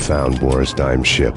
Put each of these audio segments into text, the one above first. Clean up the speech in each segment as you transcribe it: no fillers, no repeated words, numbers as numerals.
Found Moore's dime ship.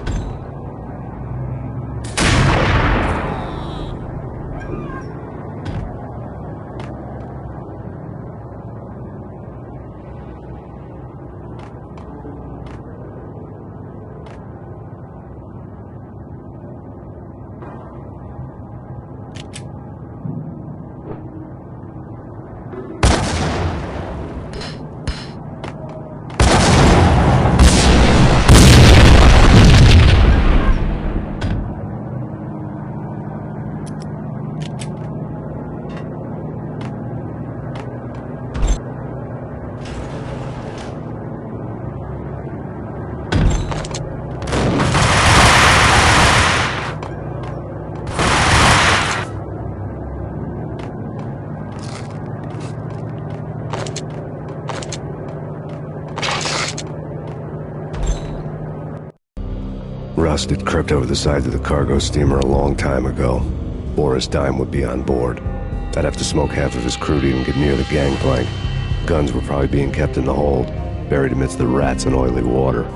rust had crept over the sides of the cargo steamer a long time ago. Boris Dime would be on board. I'd have to smoke half of his crew to even get near the gangplank. Guns were probably being kept in the hold, buried amidst the rats and oily water.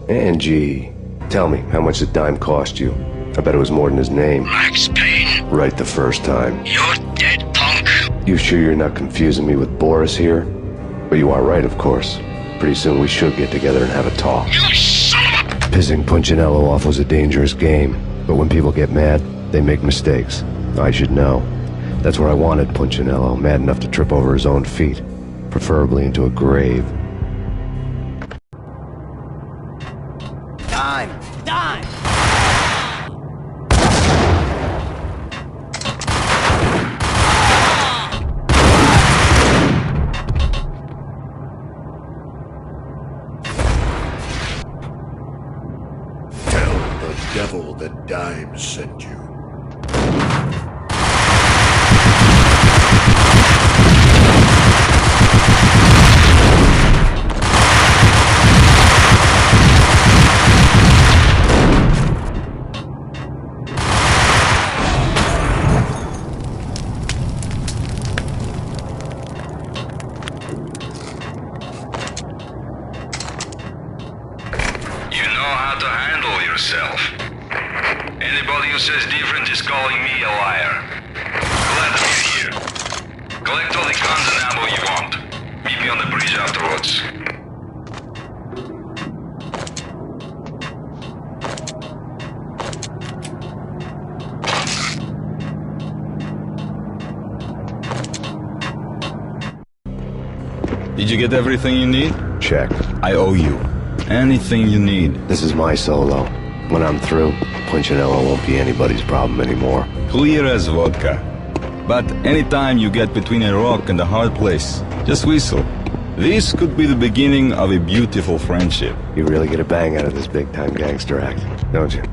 Angie, tell me, how much did Dime cost you? I bet it was more than his name. Max Payne? Right the first time. You're dead, punk. You sure you're not confusing me with Boris here? But you are right, of course. Pretty soon we should get together and have a talk. You son of a... Pissing Punchinello off was a dangerous game, but when people get mad, they make mistakes. I should know. That's where I wanted Punchinello, mad enough to trip over his own feet, preferably into a grave. Dime! Dime! Tell the devil that Dime sent you. Anybody who says different is calling me a liar. Glad to be here. Collect all the guns and ammo you want. Meet me on the bridge afterwards. Did you get everything you need? Check. I owe you. Anything you need. This is my solo. When I'm through, Punchinello won't be anybody's problem anymore. Clear as vodka. But anytime you get between a rock and a hard place, just whistle. This could be the beginning of a beautiful friendship. You really get a bang out of this big-time gangster act, don't you?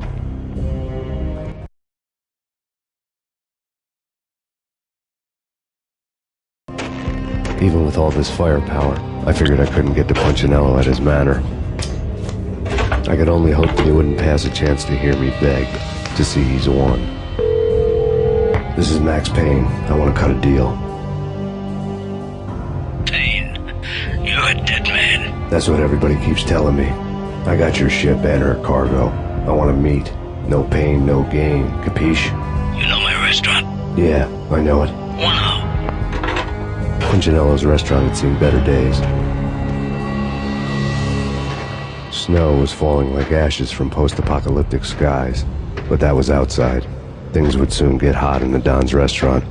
Even with all this firepower, I figured I couldn't get to Punchinello at his manor. I could only hope that he wouldn't pass a chance to hear me beg, to see he's won. This is Max Payne. I want to cut a deal. Payne, you're a dead man. That's what everybody keeps telling me. I got your ship and her cargo. I want to meet. No pain, no gain. Capiche? You know my restaurant? Yeah, I know it. Wow. Punchinello's restaurant had seen better days. Snow was falling like ashes from post-apocalyptic skies, but that was outside. Things would soon get hot in the Don's restaurant.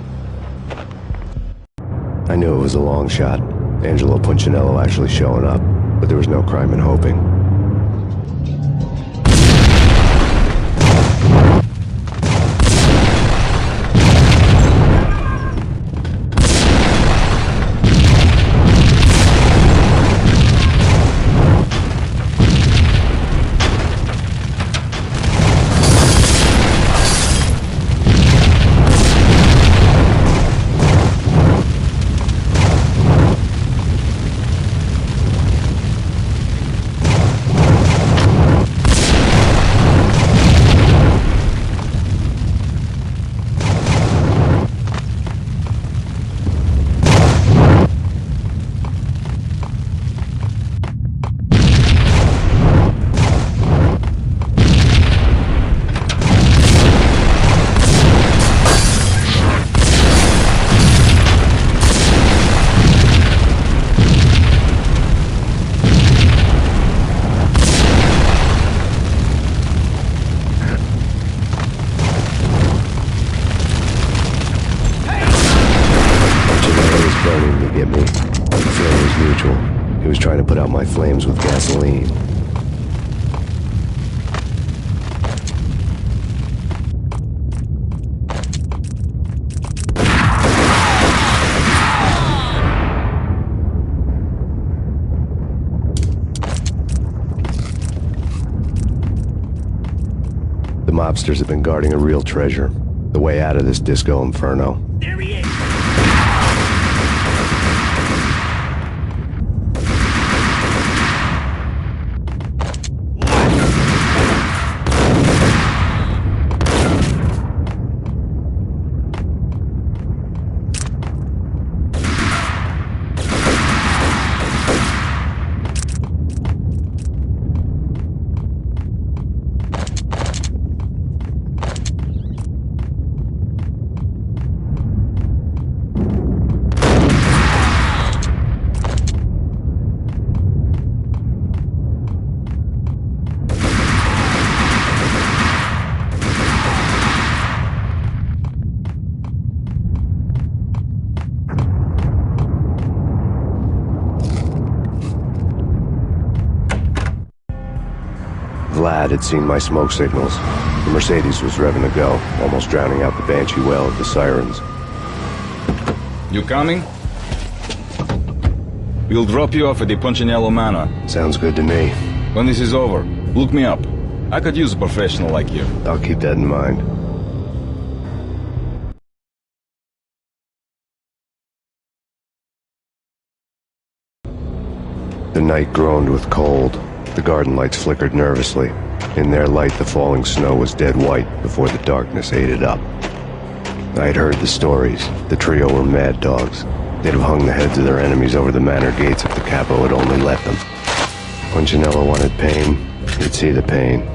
I knew it was a long shot, Angelo Punchinello actually showing up, but there was no crime in hoping. burning to get me. The feeling was mutual. He was trying to put out my flames with gasoline. The mobsters have been guarding a real treasure. The way out of this disco inferno. There he is! Vlad had seen my smoke signals. The Mercedes was revving to go, almost drowning out the banshee wail of the sirens. You coming? We'll drop you off at the Punchinello Manor. Sounds good to me. When this is over, look me up. I could use a professional like you. I'll keep that in mind. The night groaned with cold. The garden lights flickered nervously. In their light, the falling snow was dead white before the darkness ate it up. I had heard the stories. The trio were mad dogs. They'd have hung the heads of their enemies over the manor gates if the capo had only let them. Punchinello wanted Payne. He'd see the pain.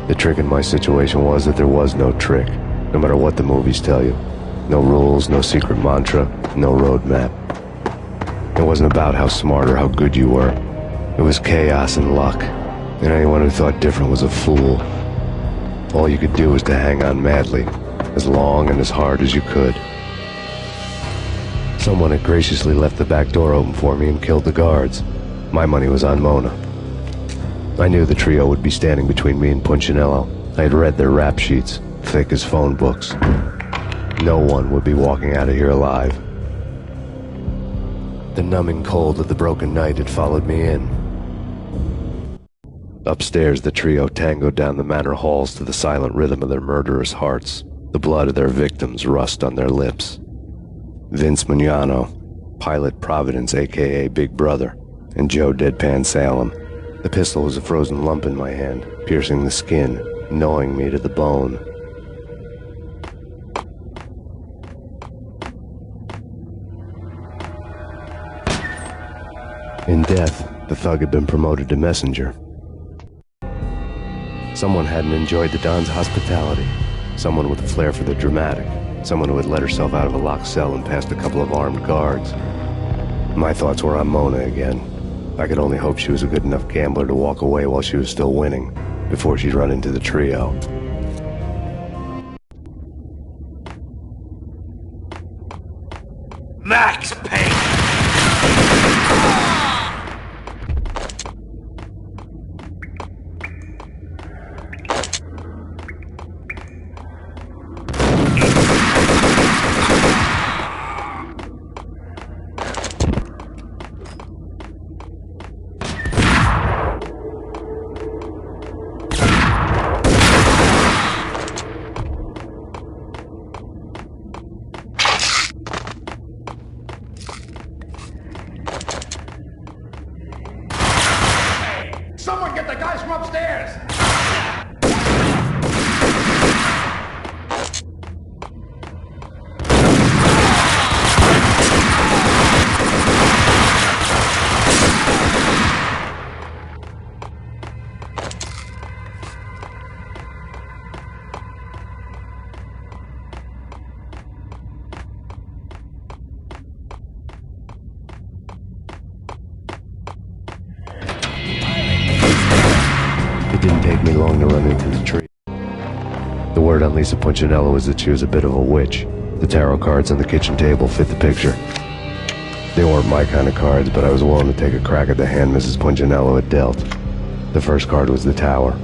The trick in my situation was that there was no trick, no matter what the movies tell you. No rules, no secret mantra, no roadmap. It wasn't about how smart or how good you were. It was chaos and luck, and anyone who thought different was a fool. All you could do was to hang on madly, as long and as hard as you could. Someone had graciously left the back door open for me and killed the guards. My money was on Mona. I knew the trio would be standing between me and Punchinello. I had read their rap sheets, thick as phone books. No one would be walking out of here alive. The numbing cold of the broken night had followed me in. Upstairs, the trio tangoed down the manor halls to the silent rhythm of their murderous hearts. The blood of their victims rust on their lips. Vince Mignano, Pilot Providence, a.k.a. Big Brother, and Joe Deadpan Salem. The pistol was a frozen lump in my hand, piercing the skin, gnawing me to the bone. In death, the thug had been promoted to messenger. Someone hadn't enjoyed the Don's hospitality. Someone with a flair for the dramatic. Someone who had let herself out of a locked cell and past a couple of armed guards. My thoughts were on Mona again. I could only hope she was a good enough gambler to walk away while she was still winning, before she'd run into the trio. Max Payne! Someone get the guys from upstairs! It didn't take me long to run into the tree. The word on Lisa Punchinello was that she was a bit of a witch. The tarot cards on the kitchen table fit the picture. They weren't my kind of cards, but I was willing to take a crack at the hand Mrs. Punchinello had dealt. The first card was the Tower.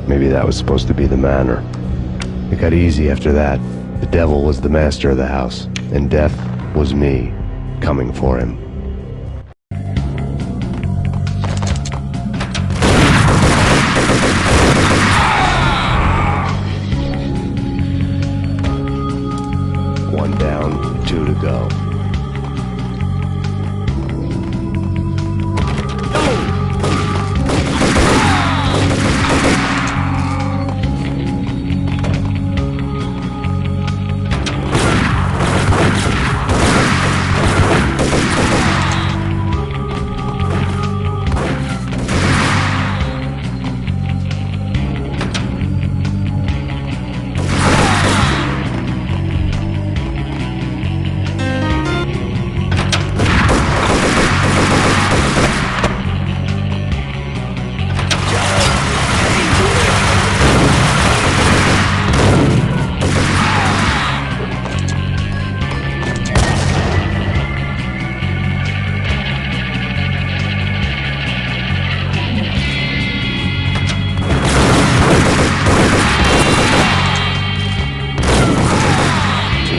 Maybe that was supposed to be the Manor. It got easy after that. The devil was the master of the house, and death was me, coming for him. One down, 2 to go.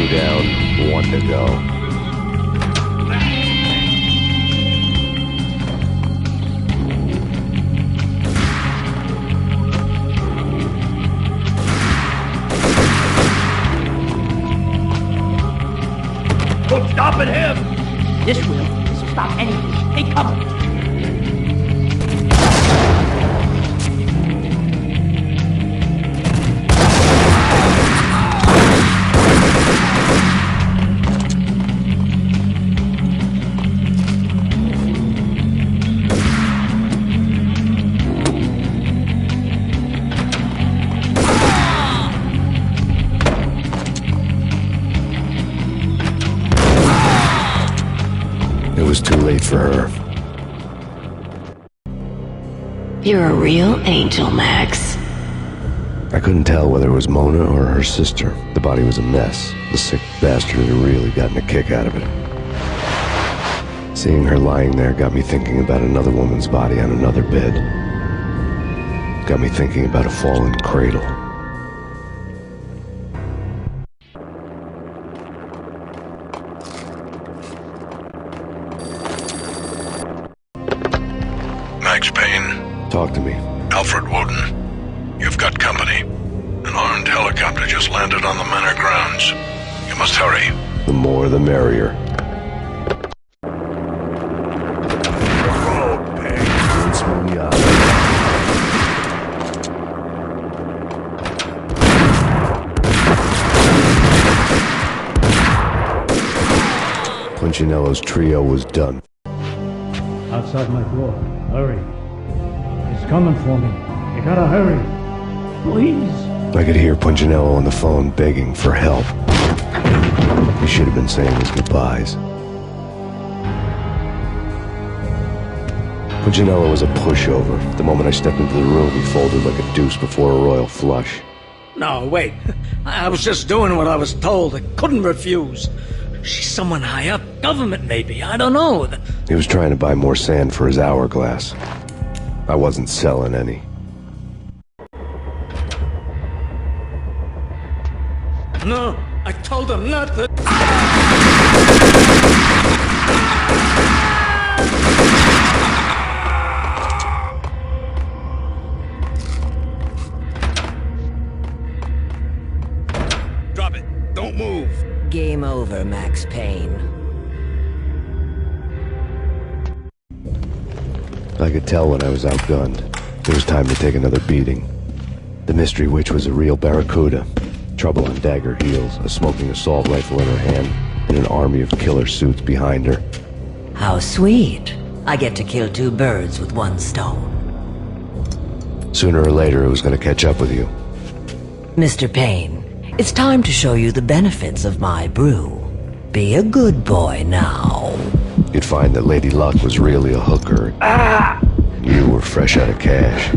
Down, 1 to go. What's stopping him? This will stop anything. Take cover. It was too late for her. You're a real angel, Max. I couldn't tell whether it was Mona or her sister. The body was a mess. The sick bastard had really gotten a kick out of it. Seeing her lying there got me thinking about another woman's body on another bed. Got me thinking about a fallen cradle. Max Payne, Talk to me. Alfred Woden. You've got company. An armed helicopter just landed on the manor grounds. You must hurry. The more the merrier. Punchinello's trio was done. Outside my door. Hurry. He's coming for me. You gotta hurry. Please. I could hear Punchinello on the phone begging for help. He should have been saying his goodbyes. Punchinello was a pushover. The moment I stepped into the room, he folded like a deuce before a royal flush. No, wait. I was just doing what I was told. I couldn't refuse. She's someone high up. Government, maybe. I don't know. He was trying to buy more sand for his hourglass. I wasn't selling any. No, I told him not to. Drop it. Don't move. Game over, Max Payne. I could tell when I was outgunned. It was time to take another beating. The mystery witch was a real barracuda. Trouble on dagger heels, a smoking assault rifle in her hand, and an army of killer suits behind her. How sweet. I get to kill 2 birds with 1 stone. Sooner or later, it was going to catch up with you. Mr. Payne, it's time to show you the benefits of my brew. Be a good boy now. You'd find that Lady Luck was really a hooker. You were fresh out of cash.